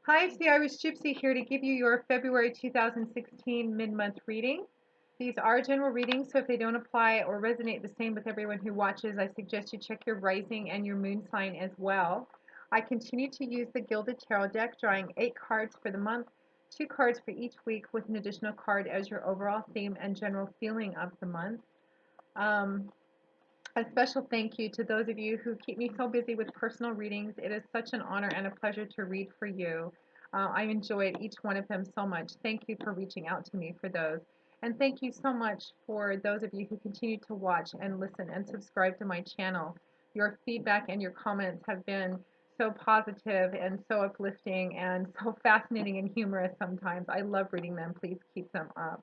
Hi, it's the Irish Gypsy here to give you your February 2016 mid-month reading. These are general readings, so if they don't apply or resonate the same with everyone who watches, I suggest you check your rising and your moon sign as well. I continue to use the Gilded Tarot deck, drawing 8 cards for the month, 2 cards for each week with an additional card as your overall theme and general feeling of the month. A special thank you to those of you who keep me so busy with personal readings. It is such an honor and a pleasure to read for you. I enjoyed each one of them so much. Thank you for reaching out to me for those. And thank you so much for those of you who continue to watch and listen and subscribe to my channel. Your feedback and your comments have been so positive and so uplifting and so fascinating and humorous sometimes. I love reading them. Please keep them up.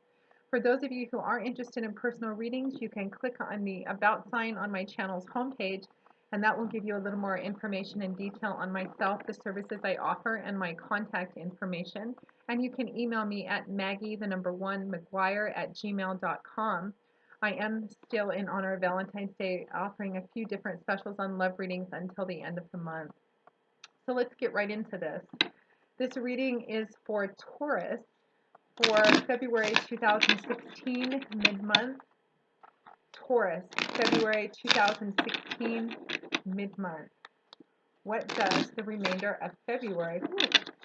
For those of you who are interested in personal readings, you can click on the About sign on my channel's homepage, and that will give you a little more information and detail on myself, the services I offer, and my contact information. And you can email me at maggie1mcguire@gmail.com. I am still, in honor of Valentine's Day, offering a few different specials on love readings until the end of the month. So let's get right into this. This reading is for Taurus for February 2016 mid-month. Taurus, February 2016 mid-month. What does the remainder of February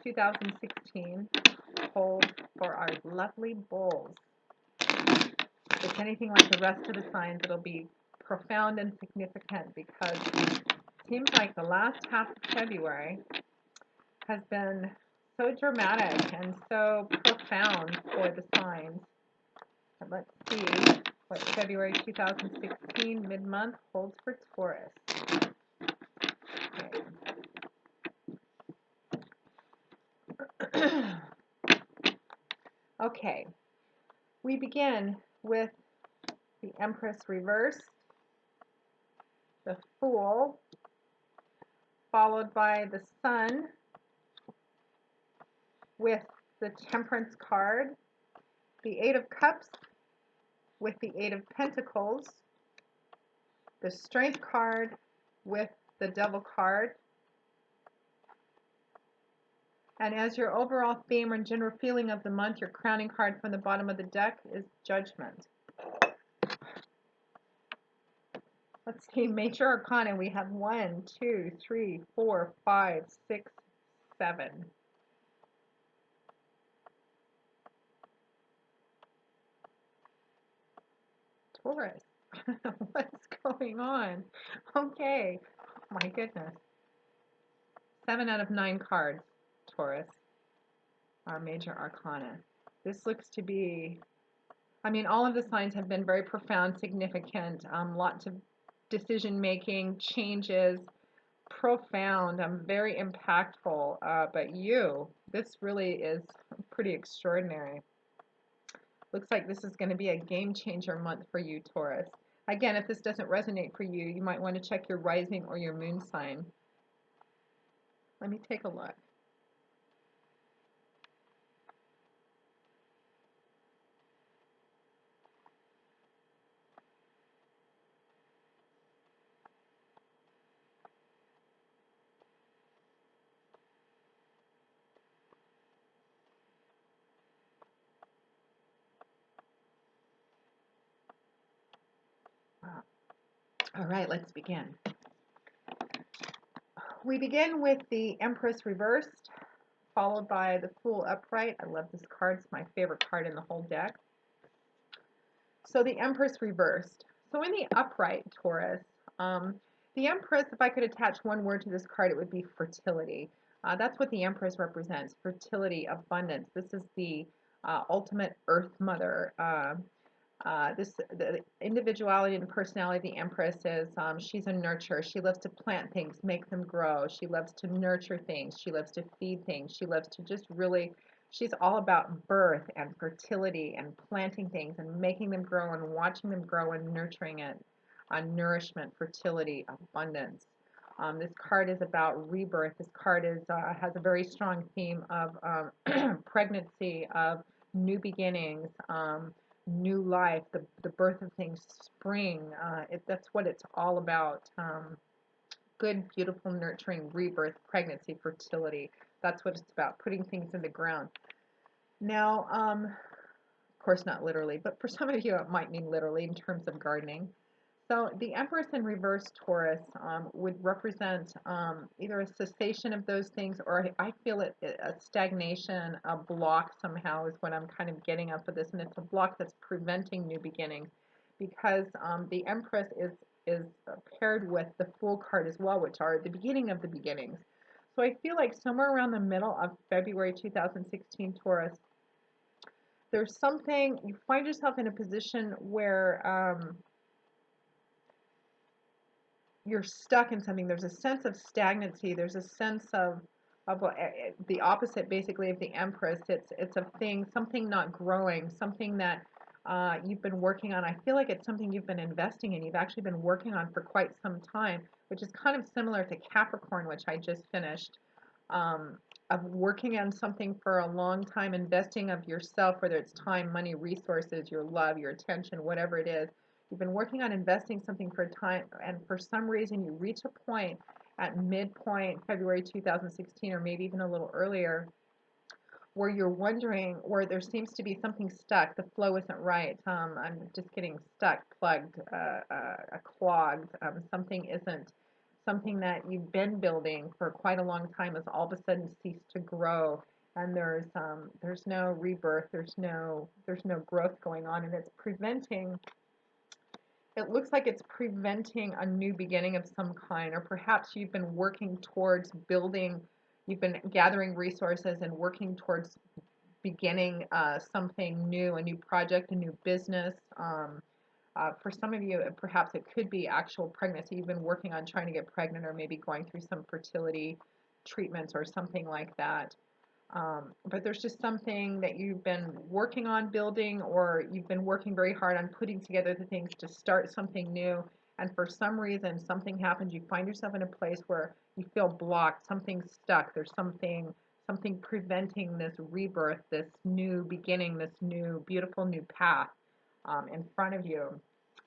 2016 hold for our lovely bulls? If it's anything like the rest of the signs, it'll be profound and significant because it seems like the last half of February has been so dramatic and so profound for the signs. And let's see what February 2016 mid-month holds for Taurus. Okay. Okay. We begin with the Empress reversed, the Fool, followed by the Sun with the Temperance card, the Eight of Cups with the Eight of Pentacles, the Strength card with the Devil card, and as your overall theme and general feeling of the month, your crowning card from the bottom of the deck is Judgment. Let's see, Major Arcana, we have 1, 2, 3, 4, 5, 6, 7. Taurus, what's going on? Okay, my goodness. 7 out of 9 cards, Taurus, are Major Arcana. This looks to be, I mean, all of the signs have been very profound, significant, lots of decision making, changes, profound, very impactful. But this really is pretty extraordinary. Looks like this is going to be a game changer month for you, Taurus. Again, if this doesn't resonate for you, you might want to check your rising or your moon sign. Let me take a look. All right, let's begin. We begin with the Empress reversed, followed by the Fool upright. I love this card. It's my favorite card in the whole deck. So the Empress reversed. So in the upright, Taurus, the Empress, if I could attach one word to this card, it would be fertility. That's what the Empress represents, fertility, abundance. This is the ultimate Earth Mother. The individuality and personality of the Empress is she's a nurturer. She loves to plant things, make them grow. She loves to nurture things. She loves to feed things. She loves to just really, she's all about birth and fertility and planting things and making them grow and watching them grow and nurturing it. Nourishment, fertility, abundance. This card is about rebirth. This card has a very strong theme of pregnancy, of new beginnings, new life, the birth of things, spring. That's what it's all about. good, beautiful, nurturing rebirth, pregnancy, fertility. That's what it's about, putting things in the ground. Now, of course, not literally, but for some of you, it might mean literally in terms of gardening. So the Empress in reverse Taurus would represent either a cessation of those things, or I feel it a stagnation, a block somehow is what I'm kind of getting up for this, and it's a block that's preventing new beginnings, because the Empress is paired with the Fool card as well, which are the beginning of the beginnings. So I feel like somewhere around the middle of February 2016 Taurus, there's something you find yourself in a position where you're stuck in something. There's a sense of stagnancy. There's a sense of the opposite, basically, of the Empress. It's a thing, something not growing, something that you've been working on. I feel like it's something you've been investing in. You've actually been working on for quite some time, which is kind of similar to Capricorn, which I just finished. Of working on something for a long time, investing of yourself, whether it's time, money, resources, your love, your attention, whatever it is. You've been working on investing something for a time, and for some reason you reach a point at midpoint February 2016, or maybe even a little earlier, where you're wondering, where there seems to be something stuck, the flow isn't right, I'm just getting stuck, plugged, clogged, something isn't, something that you've been building for quite a long time has all of a sudden ceased to grow, and there's no rebirth, there's no growth going on, and it's preventing, it looks like it's preventing a new beginning of some kind, or perhaps you've been working towards building, you've been gathering resources and working towards beginning something new, a new project, a new business. For some of you, perhaps it could be actual pregnancy. You've been working on trying to get pregnant, or maybe going through some fertility treatments or something like that. But there's just something that you've been working on building, or you've been working very hard on putting together the things to start something new. And for some reason, something happens. You find yourself in a place where you feel blocked, something's stuck. There's something preventing this rebirth, this new beginning, this new beautiful new path in front of you.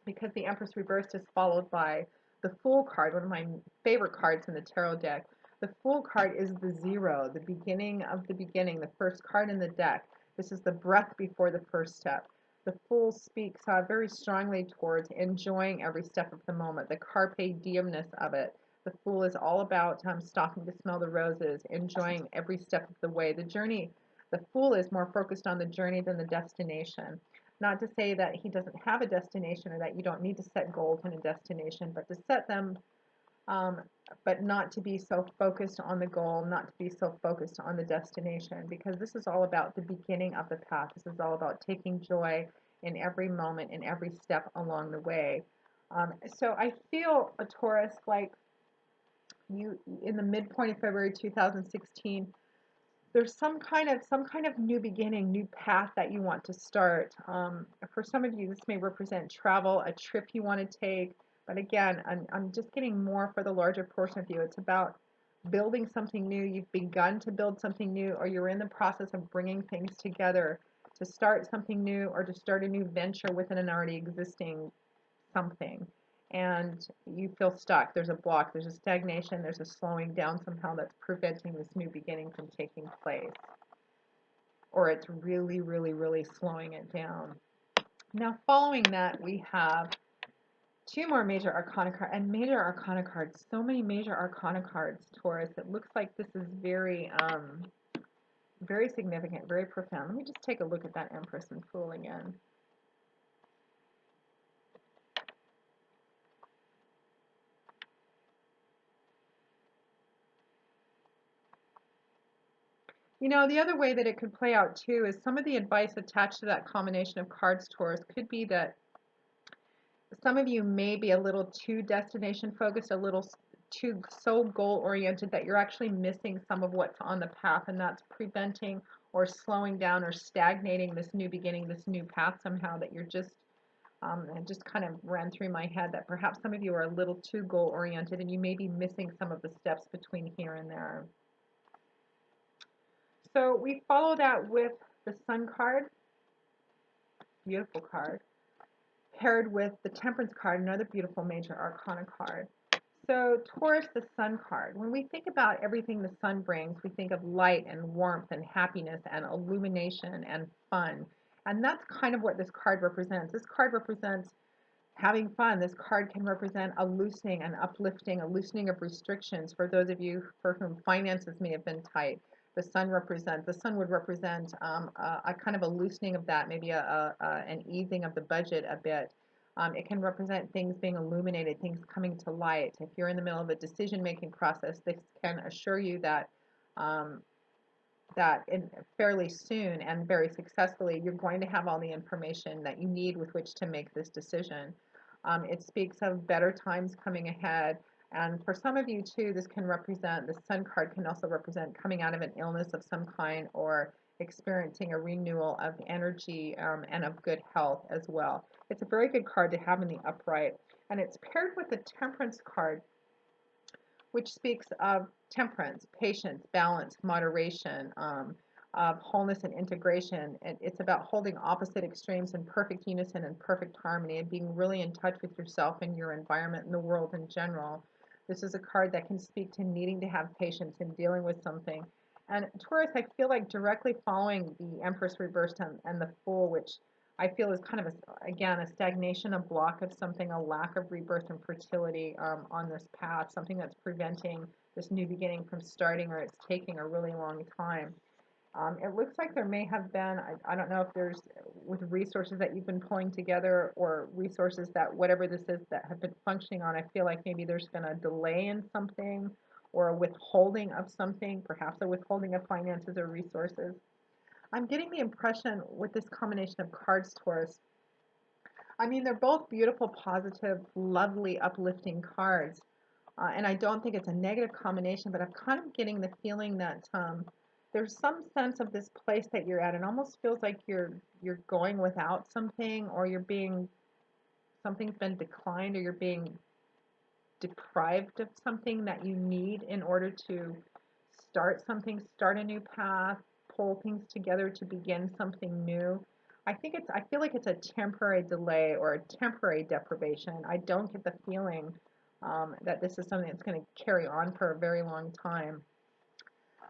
Because the Empress reversed is followed by the Fool card, one of my favorite cards in the tarot deck. The Fool card is the zero, the beginning of the beginning, the first card in the deck. This is the breath before the first step. The Fool speaks very strongly towards enjoying every step of the moment, the carpe diemness of it. The Fool is all about stopping to smell the roses, enjoying every step of the way. The journey, the Fool is more focused on the journey than the destination. Not to say that he doesn't have a destination, or that you don't need to set goals and a destination, but to set them, um, but not to be so focused on the goal, not to be so focused on the destination, because this is all about the beginning of the path. This is all about taking joy in every moment, in every step along the way. So I feel, a Taurus, like you, in the midpoint of February 2016, there's some kind of new beginning, new path that you want to start. For some of you, this may represent travel, a trip you want to take. But again, I'm just getting more for the larger portion of you. It's about building something new. You've begun to build something new, or you're in the process of bringing things together to start something new, or to start a new venture within an already existing something, and you feel stuck. There's a block, there's a stagnation, there's a slowing down somehow that's preventing this new beginning from taking place, or it's really, really, really slowing it down. Now, following that, we have two more major arcana cards, and major arcana cards, so many major arcana cards, Taurus. It looks like this is very, very significant, very profound. Let me just take a look at that Empress and Fool again. You know, the other way that it could play out too is some of the advice attached to that combination of cards, Taurus, could be that some of you may be a little too destination focused, a little too so goal oriented, that you're actually missing some of what's on the path, and that's preventing or slowing down or stagnating this new beginning, this new path somehow, that you're just, it just kind of ran through my head that perhaps some of you are a little too goal oriented, and you may be missing some of the steps between here and there. So we follow that with the Sun card, beautiful card, paired with the Temperance card, another beautiful major arcana card. So Taurus, the sun card. When we think about everything the sun brings, we think of light and warmth and happiness and illumination and fun. And that's kind of what this card represents. This card represents having fun. This card can represent a loosening, an uplifting, a loosening of restrictions for those of you for whom finances may have been tight. The sun would represent a kind of a loosening of that, maybe an easing of the budget a bit. It can represent things being illuminated, things coming to light. If you're in the middle of a decision-making process, this can assure you that um, fairly soon and very successfully, you're going to have all the information that you need with which to make this decision. It speaks of better times coming ahead. And for some of you too, this can represent, the sun card can also represent coming out of an illness of some kind or experiencing a renewal of energy and of good health as well. It's a very good card to have in the upright. And it's paired with the temperance card, which speaks of temperance, patience, balance, moderation, of wholeness and integration. It's about holding opposite extremes in perfect unison and perfect harmony and being really in touch with yourself and your environment and the world in general. This is a card that can speak to needing to have patience in dealing with something. And Taurus, I feel like directly following the Empress reversed and the Fool, which I feel is kind of, again, a stagnation, a block of something, a lack of rebirth and fertility on this path, something that's preventing this new beginning from starting, or it's taking a really long time. It looks like there may have been, I don't know if there's, with resources that you've been pulling together or resources that, whatever this is, that have been functioning on, I feel like maybe there's been a delay in something or a withholding of something, perhaps a withholding of finances or resources. I'm getting the impression with this combination of cards, Taurus. I mean, they're both beautiful, positive, lovely, uplifting cards. And I don't think it's a negative combination, but I'm kind of getting the feeling that there's some sense of this place that you're at. It almost feels like you're going without something, or you're being something's been declined, or you're being deprived of something that you need in order to start something, start a new path, pull things together to begin something new. I feel like it's a temporary delay or a temporary deprivation. I don't get the feeling that this is something that's going to carry on for a very long time.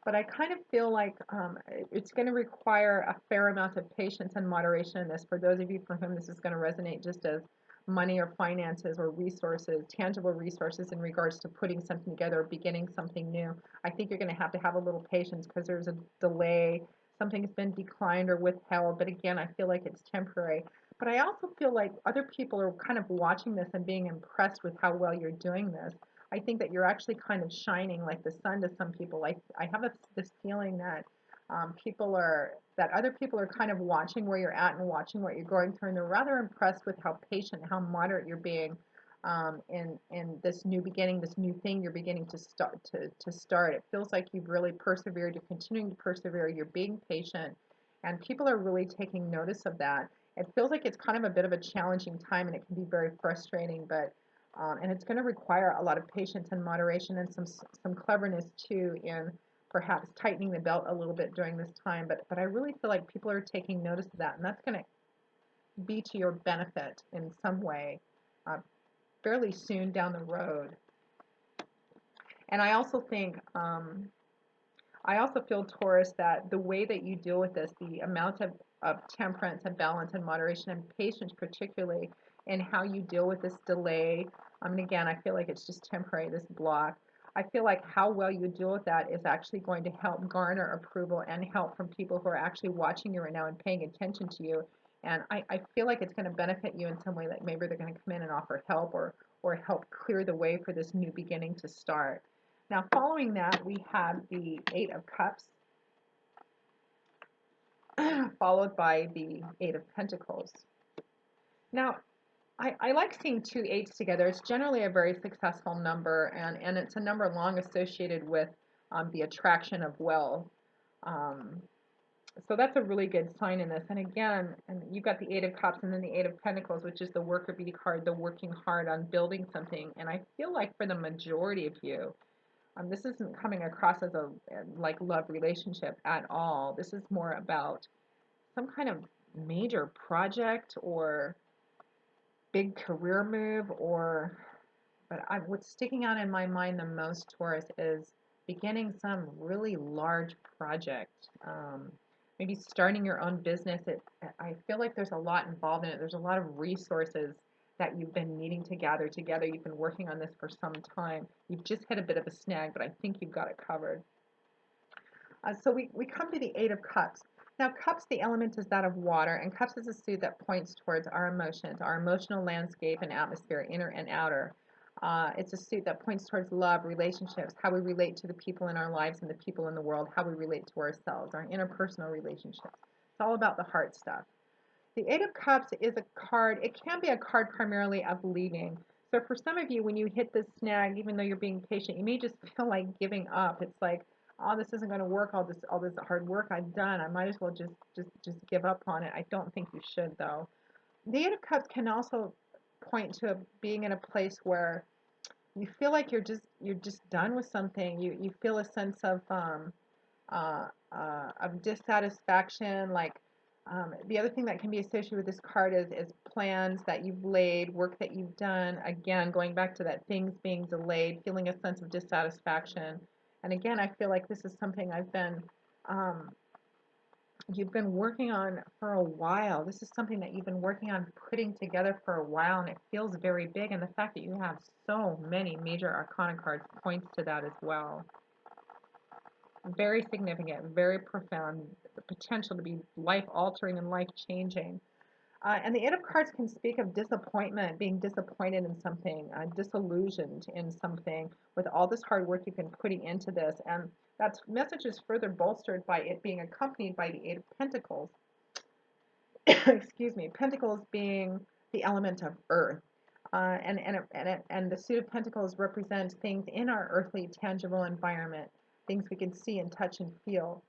But I kind of feel like it's going to require a fair amount of patience and moderation in this. For those of you for whom this is going to resonate just as money or finances or resources, tangible resources in regards to putting something together or beginning something new, I think you're going to have a little patience because there's a delay. Something's been declined or withheld. But again, I feel like it's temporary. But I also feel like other people are kind of watching this and being impressed with how well you're doing this. I think that you're actually kind of shining like the sun to some people. Like I have this feeling that other people are kind of watching where you're at and watching what you're going through, and they're rather impressed with how patient, how moderate you're being in this new beginning, this new thing you're beginning to start to start. It feels like you've really persevered. You're continuing to persevere. You're being patient, and people are really taking notice of that. It feels like it's kind of a bit of a challenging time, and it can be very frustrating, but and it's going to require a lot of patience and moderation and some cleverness too in perhaps tightening the belt a little bit during this time. But I really feel like people are taking notice of that, and that's going to be to your benefit in some way uh, fairly soon down the road. And I also feel, Taurus, that the way that you deal with this, the amount of temperance and balance and moderation and patience, particularly in how you deal with this delay. I mean, again, I feel like it's just temporary, this block. I feel like how well you deal with that is actually going to help garner approval and help from people who are actually watching you right now and paying attention to you. And I feel like it's going to benefit you in some way, like maybe they're going to come in and offer help or help clear the way for this new beginning to start. Now, following that, we have the Eight of Cups, followed by the Eight of Pentacles. Now, I like seeing two eights together. It's generally a very successful number, and it's a number long associated with the attraction of wealth. Um, so that's a really good sign in this. And again, and you've got the Eight of Cups and then the Eight of Pentacles, which is the worker bee card, the working hard on building something. And I feel like for the majority of you, this isn't coming across as a like love relationship at all. This is more about some kind of major project or big career move or But what's sticking out in my mind the most, Taurus, is beginning some really large project. Maybe starting your own business. I feel like there's a lot involved in it. There's a lot of resources that you've been needing to gather together. You've been working on this for some time. You've just hit a bit of a snag, but I think you've got it covered. So we come to the Eight of Cups. Now, cups, the element is that of water, and cups is a suit that points towards our emotions, our emotional landscape and atmosphere, inner and outer. It's a suit that points towards love, relationships, how we relate to the people in our lives and the people in the world, how we relate to ourselves, our interpersonal relationships. It's all about the heart stuff. The Eight of Cups is a card, it can be a card primarily of leaving. So for some of you, when you hit this snag, even though you're being patient, you may just feel like giving up. It's like, oh, this isn't going to work. All this hard work I've done. I might as well just give up on it. I don't think you should, though. The Eight of Cups can also point to being in a place where you feel like you're just done with something. You feel a sense of dissatisfaction. Like the other thing that can be associated with this card is plans that you've laid, work that you've done. Again, going back to that things being delayed, feeling a sense of dissatisfaction. And again, I feel like this is something um, you've been working on for a while. This is something that you've been working on putting together for a while, and it feels very big. And the fact that you have so many major arcana cards points to that as well. Very significant, very profound, the potential to be life altering and life changing. And the Eight of Cards can speak of disappointment, being disappointed in something, disillusioned in something with all this hard work you've been putting into this. And that message is further bolstered by it being accompanied by the Eight of Pentacles. Excuse me, Pentacles being the element of earth. And the suit of Pentacles represents things in our earthly, tangible environment, things we can see and touch and feel.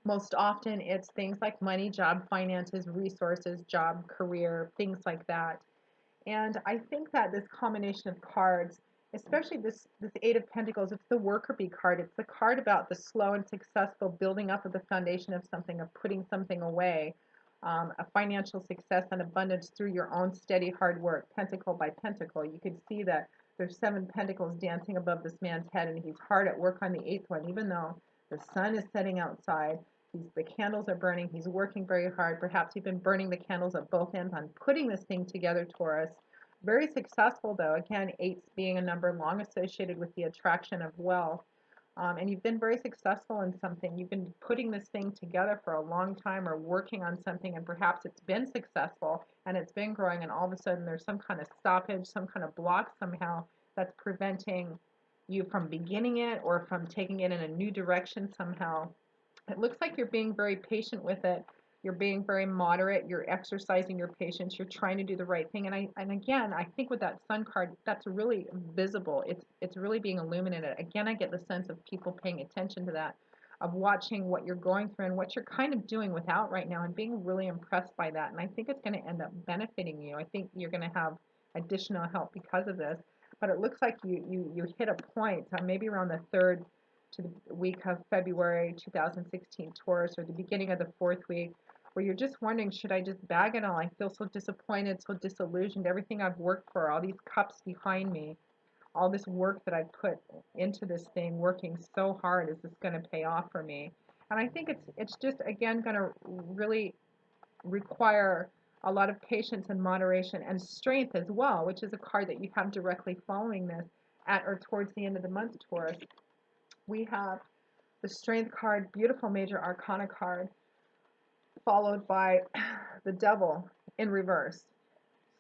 Most often, it's things like money, job, finances, resources, job, career, things like that. And I think that this combination of cards, especially this Eight of Pentacles, it's the worker bee card. It's the card about the slow and successful building up of the foundation of something, of putting something away, a financial success and abundance through your own steady hard work, pentacle by pentacle. You can see that there's seven pentacles dancing above this man's head, and he's hard at work on the eighth one, even though the sun is setting outside. The candles are burning. He's working very hard. Perhaps you've been burning the candles at both ends on putting this thing together, Taurus. Very successful, though. Again, eights being a number long associated with the attraction of wealth. And you've been very successful in something. You've been putting this thing together for a long time or working on something, and perhaps it's been successful and it's been growing, and all of a sudden there's some kind of stoppage, some kind of block somehow that's preventing you from beginning it or from taking it in a new direction somehow. It looks like you're being very patient with it. You're being very moderate. You're exercising your patience. You're trying to do the right thing. And again, I think with that sun card, that's really visible. It's really being illuminated. Again, I get the sense of people paying attention to that, of watching what you're going through and what you're kind of doing without right now, and being really impressed by that. And I think it's going to end up benefiting you. I think you're going to have additional help because of this. But it looks like you hit a point, maybe around the third to the week of February 2016 Taurus, or the beginning of the fourth week, where you're just wondering, should I just bag it all? I feel so disappointed, so disillusioned. Everything I've worked for, all these cups behind me, all this work that I've put into this thing, working so hard, is this going to pay off for me? And I think it's just again going to really require a lot of patience and moderation and strength as well, which is a card that you have directly following this at or towards the end of the month, Taurus. We have the Strength card, beautiful major arcana card, followed by the Devil in reverse.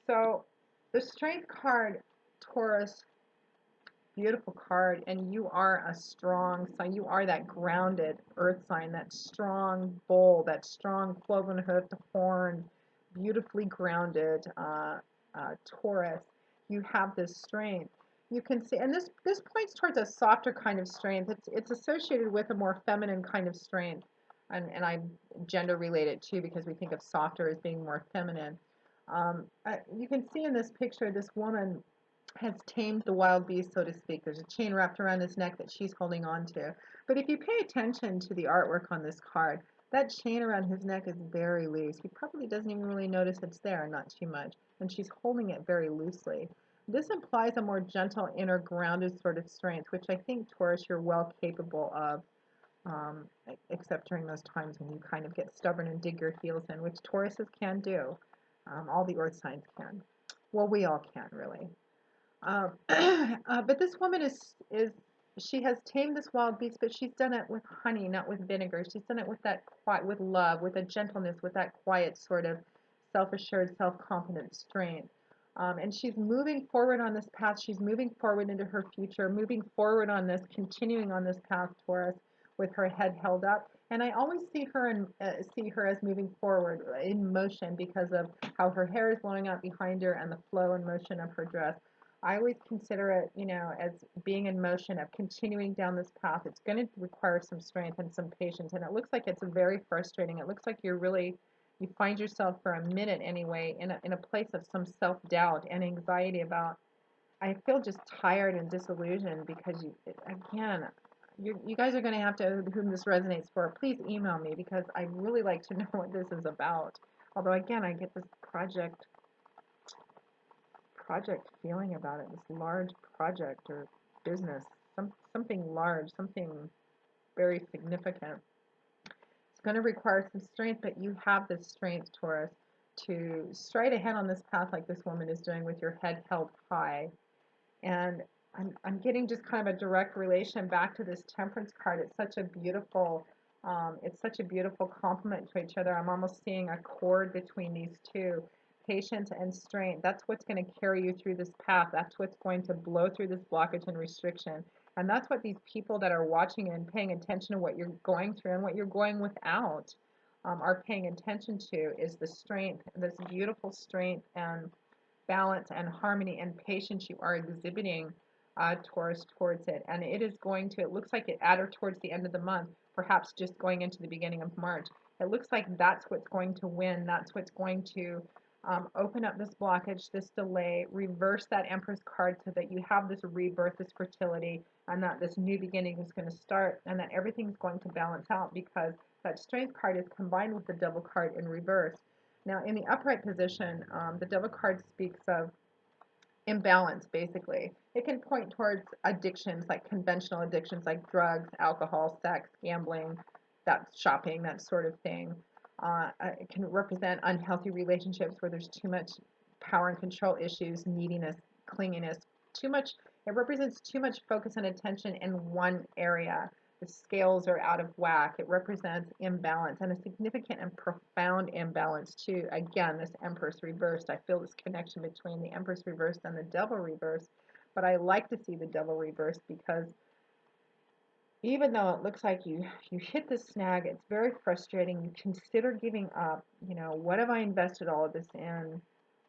So the Strength card, Taurus, beautiful card, and you are a strong sign. You are that grounded earth sign, that strong bull, that strong cloven hoofed horn, beautifully grounded Taurus. You have this strength. You can see, and this points towards a softer kind of strength. It's associated with a more feminine kind of strength, and I gender relate it too because we think of softer as being more feminine. You can see in this picture this woman has tamed the wild beast, so to speak. There's a chain wrapped around his neck that she's holding on to. But if you pay attention to the artwork on this card, that chain around his neck is very loose. He probably doesn't even really notice it's there, not too much. And she's holding it very loosely. This implies a more gentle, inner, grounded sort of strength, which I think, Taurus, you're well capable of, um, except during those times when you kind of get stubborn and dig your heels in, which Tauruses can do. All the earth signs can. Well, we all can, really. But this woman is she has tamed this wild beast, but she's done it with honey, not with vinegar. She's done it with that quiet, with love, with a gentleness, with that quiet sort of self-assured, self-confident strength. And she's moving forward on this path. She's moving forward into her future, moving forward on this, continuing on this path, Taurus, with her head held up. And I always see her as moving forward in motion because of how her hair is blowing out behind her and the flow and motion of her dress. I always consider it, as being in motion of continuing down this path. It's going to require some strength and some patience, and it looks like it's very frustrating. It looks like you find yourself for a minute anyway in a place of some self-doubt and anxiety about, I feel just tired and disillusioned because again, you guys are going to have to, whom this resonates for, please email me because I really like to know what this is about. Although again, I get this project feeling about it, this large project or business, something large, something very significant. It's going to require some strength, but you have this strength, Taurus, to stride ahead on this path like this woman is doing with your head held high. And I'm getting just kind of a direct relation back to this temperance card. It's such a beautiful complement to each other. I'm almost seeing a chord between these two, patience and strength. That's what's going to carry you through this path. That's what's going to blow through this blockage and restriction. And that's what these people that are watching and paying attention to what you're going through and what you're going without are paying attention to, is the strength, this beautiful strength and balance and harmony and patience you are exhibiting, Taurus, towards it. And it looks like it at or towards the end of the month, perhaps just going into the beginning of March. It looks like that's what's going to win. That's what's going to open up this blockage, this delay, reverse that Empress card so that you have this rebirth, this fertility, and that this new beginning is going to start and that everything's going to balance out because that strength card is combined with the devil card in reverse. Now, in the upright position, the devil card speaks of imbalance, basically. It can point towards addictions, like conventional addictions, like drugs, alcohol, sex, gambling, that shopping, that sort of thing. It can represent unhealthy relationships where there's too much power and control issues, neediness, clinginess, too much. It represents too much focus and attention in one area. The scales are out of whack. It represents imbalance and a significant and profound imbalance too. Again, this Empress reversed. I feel this connection between the Empress reversed and the Devil reversed. But I like to see the Devil reversed because even though it looks like you hit the snag, it's very frustrating. You consider giving up. What have I invested all of this in?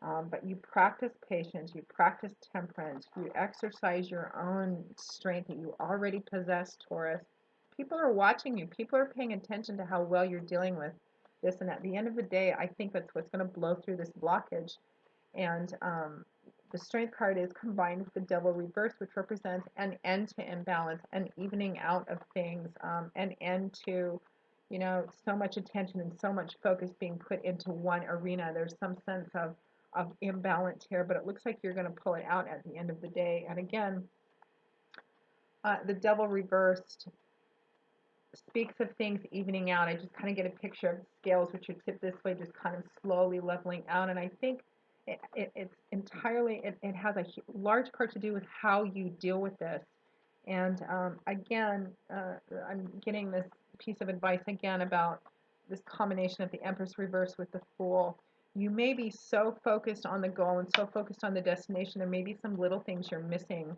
But you practice patience, you practice temperance, you exercise your own strength that you already possess, Taurus. People are watching you. People are paying attention to how well you're dealing with this. And at the end of the day, I think that's what's going to blow through this blockage. And the strength card is combined with the devil reverse, which represents an end to imbalance, an evening out of things, an end to, so much attention and so much focus being put into one arena. There's some sense of imbalance here, but it looks like you're going to pull it out at the end of the day. And again, the devil reversed speaks of things evening out. I just kind of get a picture of scales which are tipped this way, just kind of slowly leveling out. And I think it's entirely, it has a large part to do with how you deal with this. And again, I'm getting this piece of advice again about this combination of the Empress reverse with the Fool. You may be so focused on the goal and so focused on the destination, there may be some little things you're missing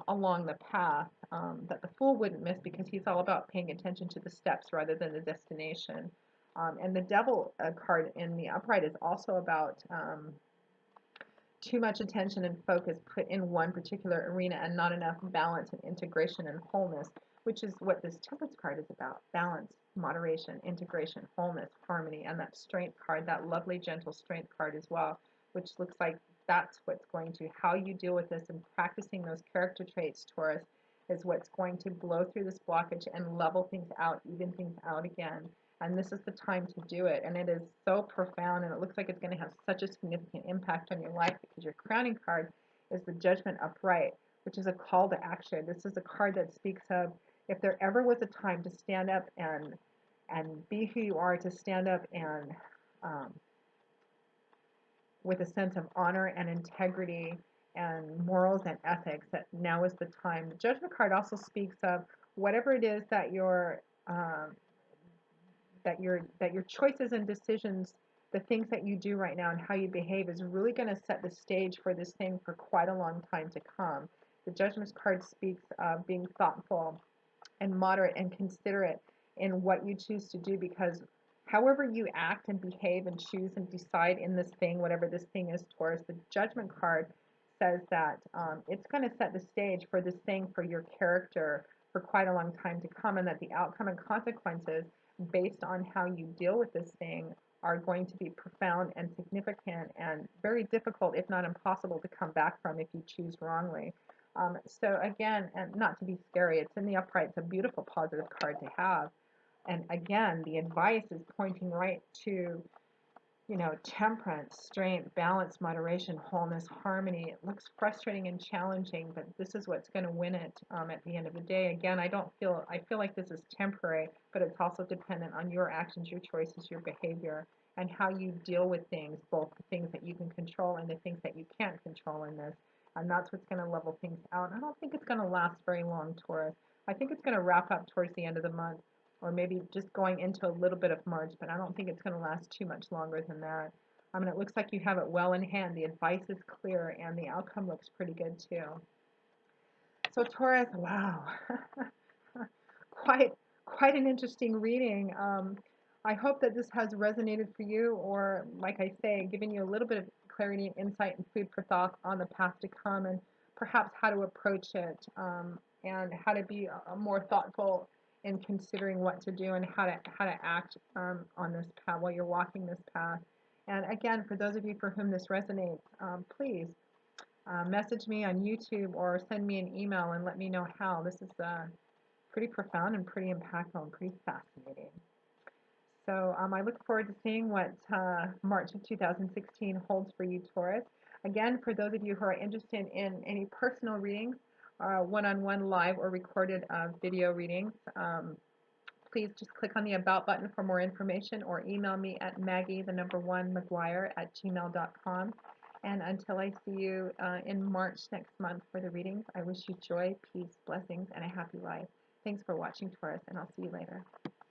along the path that the Fool wouldn't miss because he's all about paying attention to the steps rather than the destination. And the Devil card in the upright is also about too much attention and focus put in one particular arena and not enough balance and integration and wholeness, which is what this temperance card is about. Balance, moderation, integration, wholeness, harmony, and that strength card, that lovely, gentle strength card as well, which looks like that's what's going to, how you deal with this and practicing those character traits, Taurus, is what's going to blow through this blockage and level things out, even things out again. And this is the time to do it. And it is so profound, and it looks like it's going to have such a significant impact on your life because your crowning card is the Judgment upright, which is a call to action. This is a card that speaks of if there ever was a time to stand up and be who you are, to stand up and um, with a sense of honor and integrity and morals and ethics, that now is the time. The Judgment card also speaks of whatever it is that um, your choices and decisions, the things that you do right now and how you behave, is really going to set the stage for this thing for quite a long time to come. The Judgment card speaks of being thoughtful and moderate and considerate in what you choose to do, because however you act and behave and choose and decide in this thing, whatever this thing is, Taurus, the Judgment card says that it's going to set the stage for this thing, for your character, for quite a long time to come, and that the outcome and consequences based on how you deal with this thing are going to be profound and significant and very difficult, if not impossible, to come back from if you choose wrongly. So again, and not to be scary, it's in the upright. It's a beautiful, positive card to have. And again, the advice is pointing right to, temperance, strength, balance, moderation, wholeness, harmony. It looks frustrating and challenging, but this is what's going to win it at the end of the day. Again, I feel like this is temporary, but it's also dependent on your actions, your choices, your behavior, and how you deal with things, both the things that you can control and the things that you can't control in this. And that's what's going to level things out. I don't think it's going to last very long, Taurus. I think it's going to wrap up towards the end of the month, or maybe just going into a little bit of March, but I don't think it's going to last too much longer than that. I mean, it looks like you have it well in hand. The advice is clear, and the outcome looks pretty good too. So Taurus, wow, quite quite an interesting reading. I hope that this has resonated for you, or like I say, given you a little bit of clarity and insight and food for thought on the path to come, and perhaps how to approach it, and how to be more thoughtful in considering what to do and how to act on this path while you're walking this path. And again, for those of you for whom this resonates, please message me on YouTube or send me an email and let me know how. This is pretty profound and pretty impactful and pretty fascinating. So I look forward to seeing what March of 2016 holds for you, Taurus. Again, for those of you who are interested in any personal readings, one-on-one live or recorded video readings, please just click on the About button for more information, or email me at maggie1maguire@gmail.com. And until I see you in March next month for the readings, I wish you joy, peace, blessings, and a happy life. Thanks for watching, Taurus, and I'll see you later.